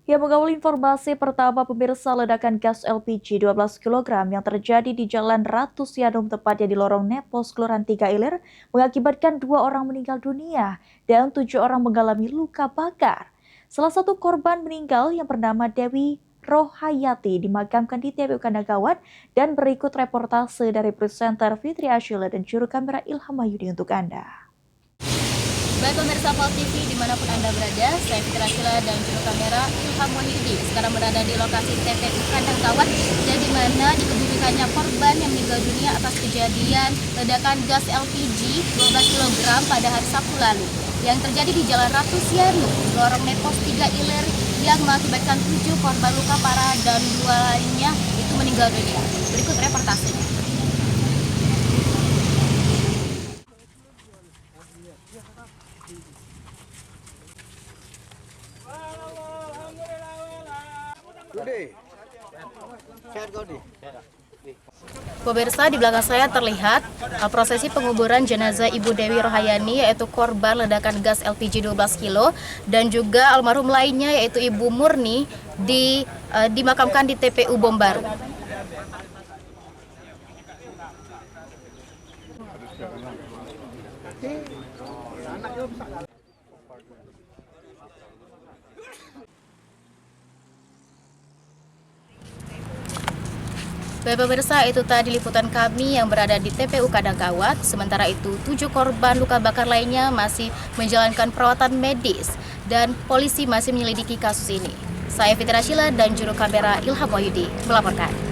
Ya, mengawali informasi pertama, pemirsa, ledakan gas LPG 12 kg yang terjadi di Jalan Ratu Sianum, tepatnya di Lorong Nepos, Kelurahan Tiga Ilir, mengakibatkan 2 orang meninggal dunia dan 7 orang mengalami luka bakar. Salah satu korban meninggal yang bernama Dewi Rohayati dimakamkan di TPU Kandangawat, dan berikut reportase dari presenter Fitri Ashila dan juru kamera Ilham Mahyudi untuk Anda. Baik pemirsa Pol TV dimanapun Anda berada, saya Fitri Ashila dan juru kamera Ilham Mahyudi sekarang berada di lokasi TPU Kandangawat, dan di mana dikebumikannya korban yang meninggal dunia atas kejadian ledakan gas LPG 12 kg pada hari Sabtu lalu yang terjadi di Jalan Ratu Sianum, Lorong Nepos Tiga Ilir, yang mengakibatkan 7 korban luka parah dan 2 lainnya itu meninggal dunia. Berikut reportasenya. Pemirsa, di belakang saya terlihat prosesi penguburan jenazah Ibu Dewi Rohayani, yaitu korban ledakan gas LPG 12 kilo, dan juga almarhum lainnya yaitu Ibu Murni dimakamkan di TPU Bom Baru. Baik pemirsa, itu tadi liputan kami yang berada di TPU Kandangawat. Sementara itu 7 korban luka bakar lainnya masih menjalankan perawatan medis dan polisi masih menyelidiki kasus ini. Saya Fitri Ashila dan juru kamera Ilham Mahyudi melaporkan.